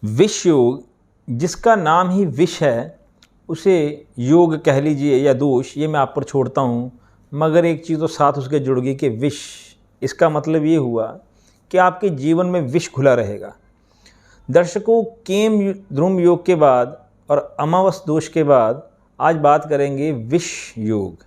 विष योग, जिसका नाम ही विष है, उसे योग कह लीजिए या दोष, ये मैं आप पर छोड़ता हूँ। मगर एक चीज़ तो साथ उसके जुड़ गई कि विष, इसका मतलब ये हुआ कि आपके जीवन में विष घुला रहेगा। दर्शकों, केम ध्रुम योग के बाद और अमावस दोष के बाद आज बात करेंगे विष योग।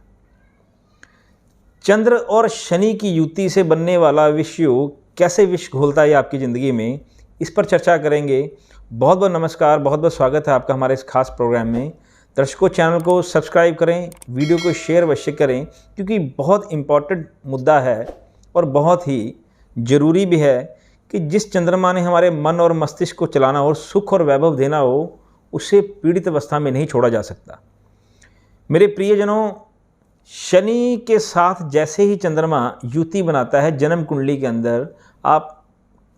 चंद्र और शनि की युति से बनने वाला विष योग कैसे विष घोलता है आपकी ज़िंदगी में, इस पर चर्चा करेंगे। बहुत बहुत नमस्कार, बहुत बहुत स्वागत है आपका हमारे इस खास प्रोग्राम में। दर्शकों, चैनल को सब्सक्राइब करें, वीडियो को शेयर अवश्य करें, क्योंकि बहुत इम्पॉर्टेंट मुद्दा है और बहुत ही ज़रूरी भी है कि जिस चंद्रमा ने हमारे मन और मस्तिष्क को चलाना और सुख और वैभव देना हो, उसे पीड़ित अवस्था में नहीं छोड़ा जा सकता। मेरे प्रियजनों, शनि के साथ जैसे ही चंद्रमा युति बनाता है जन्म कुंडली के अंदर, आप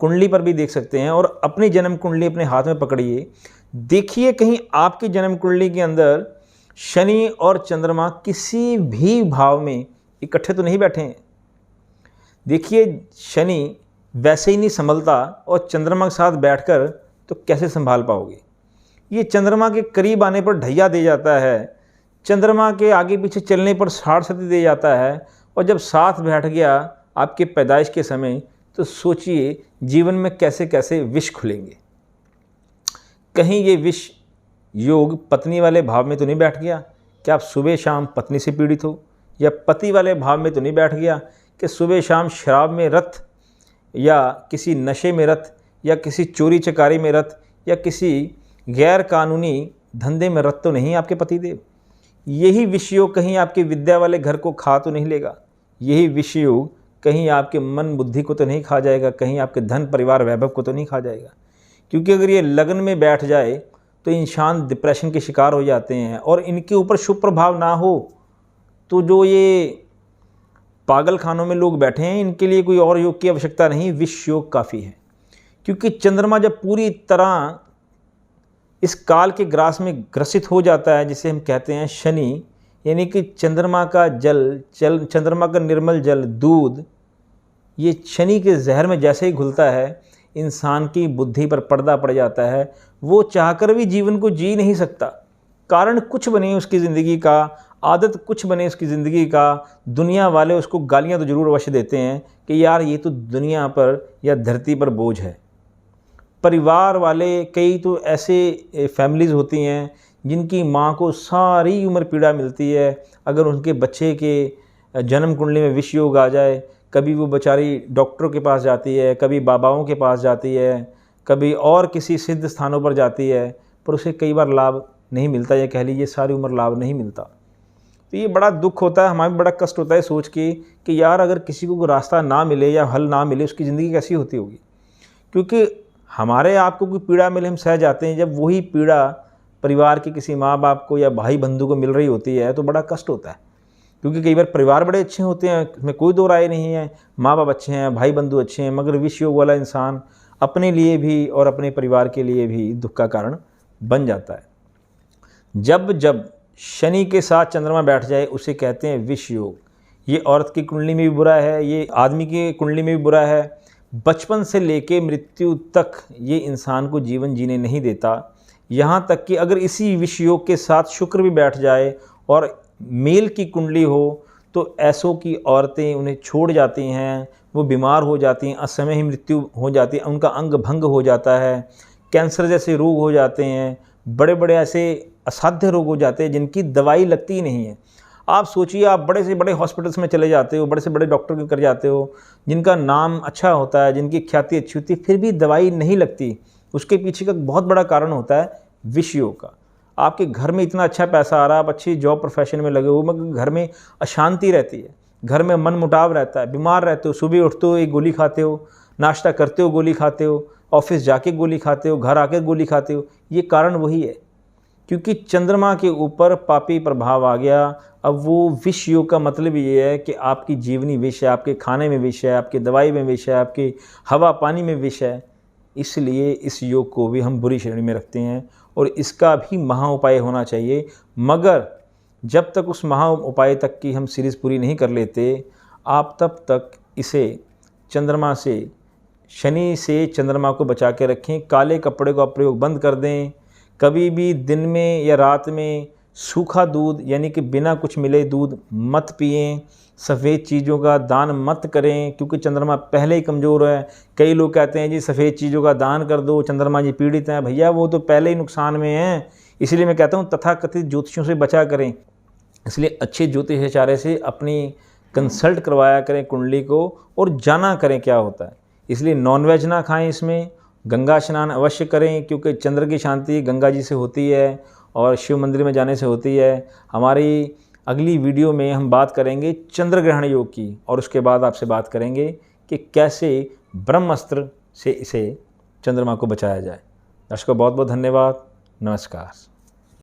कुंडली पर भी देख सकते हैं और अपनी जन्म कुंडली अपने हाथ में पकड़िए, देखिए कहीं आपकी जन्म कुंडली के अंदर शनि और चंद्रमा किसी भी भाव में इकट्ठे तो नहीं बैठे हैं। देखिए, शनि वैसे ही नहीं संभलता और चंद्रमा के साथ बैठकर तो कैसे संभाल पाओगे। ये चंद्रमा के करीब आने पर ढैया दे जाता है, चंद्रमा के आगे पीछे चलने पर 60 सती दे जाता है, और जब साथ बैठ गया आपके पैदाइश के समय, तो सोचिए जीवन में कैसे कैसे विष खुलेंगे। कहीं ये विष योग पत्नी वाले भाव में तो नहीं बैठ गया कि आप सुबह शाम पत्नी से पीड़ित हो, या पति वाले भाव में तो नहीं बैठ गया कि सुबह शाम शराब में रत, या किसी नशे में रत, या किसी चोरी चकारी में रत, या किसी गैर कानूनी धंधे में रत तो नहीं आपके पतिदेव। यही विष योग कहीं आपके विद्या वाले घर को खा तो नहीं लेगा। यही विष योग कहीं आपके मन बुद्धि को तो नहीं खा जाएगा, कहीं आपके धन परिवार वैभव को तो नहीं खा जाएगा। क्योंकि अगर ये लगन में बैठ जाए तो इंसान डिप्रेशन के शिकार हो जाते हैं, और इनके ऊपर शुभ प्रभाव ना हो तो जो ये पागल खानों में लोग बैठे हैं, इनके लिए कोई और योग की आवश्यकता नहीं, विष योग काफ़ी है। क्योंकि चंद्रमा जब पूरी तरह इस काल के ग्रास में ग्रसित हो जाता है, जिसे हम कहते हैं शनि, यानी कि चंद्रमा का चंद्रमा का निर्मल जल, दूध, ये शनि के जहर में जैसे ही घुलता है, इंसान की बुद्धि पर पर्दा पड़ जाता है। वो चाहकर भी जीवन को जी नहीं सकता। कारण कुछ बने उसकी ज़िंदगी का, आदत कुछ बने उसकी ज़िंदगी का, दुनिया वाले उसको गालियाँ तो ज़रूर अवश्य देते हैं कि यार ये तो दुनिया पर या धरती पर बोझ है। परिवार वाले, कई तो ऐसे फैमिलीज़ होती हैं जिनकी माँ को सारी उम्र पीड़ा मिलती है। अगर उनके बच्चे के जन्म कुंडली में विष योग आ जाए, कभी वो बेचारी डॉक्टरों के पास जाती है, कभी बाबाओं के पास जाती है, कभी और किसी सिद्ध स्थानों पर जाती है, पर उसे कई बार लाभ नहीं मिलता, या कह लीजिए सारी उम्र लाभ नहीं मिलता। तो ये बड़ा दुख होता है, हमें बड़ा कष्ट होता है सोच के कि यार अगर किसी को रास्ता ना मिले या हल ना मिले, उसकी ज़िंदगी कैसी होती होगी। क्योंकि हमारे आपको कोई पीड़ा मिले हम सह जाते हैं, जब वही पीड़ा परिवार के किसी माँ बाप को या भाई बंधु को मिल रही होती है तो बड़ा कष्ट होता है। क्योंकि कई बार परिवार बड़े अच्छे होते हैं, इसमें कोई दो राय नहीं है, माँ बाप अच्छे हैं, भाई बंधु अच्छे हैं, मगर विष योग वाला इंसान अपने लिए भी और अपने परिवार के लिए भी दुख का कारण बन जाता है। जब जब शनि के साथ चंद्रमा बैठ जाए उसे कहते हैं विष योग। ये औरत की कुंडली में भी बुरा है, ये आदमी की कुंडली में भी बुरा है। बचपन से लेके मृत्यु तक ये इंसान को जीवन जीने नहीं देता। यहाँ तक कि अगर इसी विष योग के साथ शुक्र भी बैठ जाए और मेल की कुंडली हो, तो ऐसों की औरतें उन्हें छोड़ जाती हैं, वो बीमार हो जाती हैं, असमय ही मृत्यु हो जाती है, उनका अंग भंग हो जाता है, कैंसर जैसे रोग हो जाते हैं, बड़े बड़े ऐसे असाध्य रोग हो जाते हैं जिनकी दवाई लगती ही नहीं है। आप सोचिए, आप बड़े से बड़े हॉस्पिटल्स में चले जाते हो, बड़े से बड़े डॉक्टर के कर जाते हो, जिनका नाम अच्छा होता है, जिनकी ख्याति अच्छी होती है, फिर भी दवाई नहीं लगती। उसके पीछे का बहुत बड़ा कारण होता है विष योग का। आपके घर में इतना अच्छा पैसा आ रहा है, आप अच्छी जॉब प्रोफेशन में लगे हो, मगर घर में अशांति रहती है, घर में मन मुटाव रहता है, बीमार रहते हो, सुबह उठते हो एक गोली खाते हो, नाश्ता करते हो गोली खाते हो, ऑफिस जाके गोली खाते हो, घर आकर गोली खाते हो। ये कारण वही है, क्योंकि चंद्रमा के ऊपर पापी प्रभाव आ गया। अब वो विष योग का मतलब ये है कि आपकी जीवनी विष है, आपके खाने में विष है, आपकी दवाई में विष है, आपकी हवा पानी में विष है। इसलिए इस योग को भी हम बुरी श्रेणी में रखते हैं और इसका भी महा उपाय होना चाहिए। मगर जब तक उस महा उपाय तक की हम सीरीज़ पूरी नहीं कर लेते, आप तब तक इसे चंद्रमा से शनि से चंद्रमा को बचा के रखें। काले कपड़े का प्रयोग बंद कर दें। कभी भी दिन में या रात में सूखा दूध यानी कि बिना कुछ मिले दूध मत पिएं। सफ़ेद चीज़ों का दान मत करें क्योंकि चंद्रमा पहले ही कमज़ोर है। कई लोग कहते हैं जी सफ़ेद चीज़ों का दान कर दो, चंद्रमा जी पीड़ित हैं। भैया वो तो पहले ही नुकसान में हैं। इसलिए मैं कहता हूँ तथाकथित ज्योतिषियों से बचा करें। इसलिए अच्छे ज्योतिषाचार्य से अपनी कंसल्ट करवाया करें कुंडली को और जाना करें क्या होता है। इसलिए नॉनवेज ना खाएं। इसमें गंगा स्नान अवश्य करें क्योंकि चंद्र की शांति गंगा जी से होती है और शिव मंदिर में जाने से होती है। हमारी अगली वीडियो में हम बात करेंगे चंद्र ग्रहण योग की और उसके बाद आपसे बात करेंगे कि कैसे ब्रह्मास्त्र से इसे चंद्रमा को बचाया जाए। दर्शकों बहुत बहुत धन्यवाद। नमस्कार।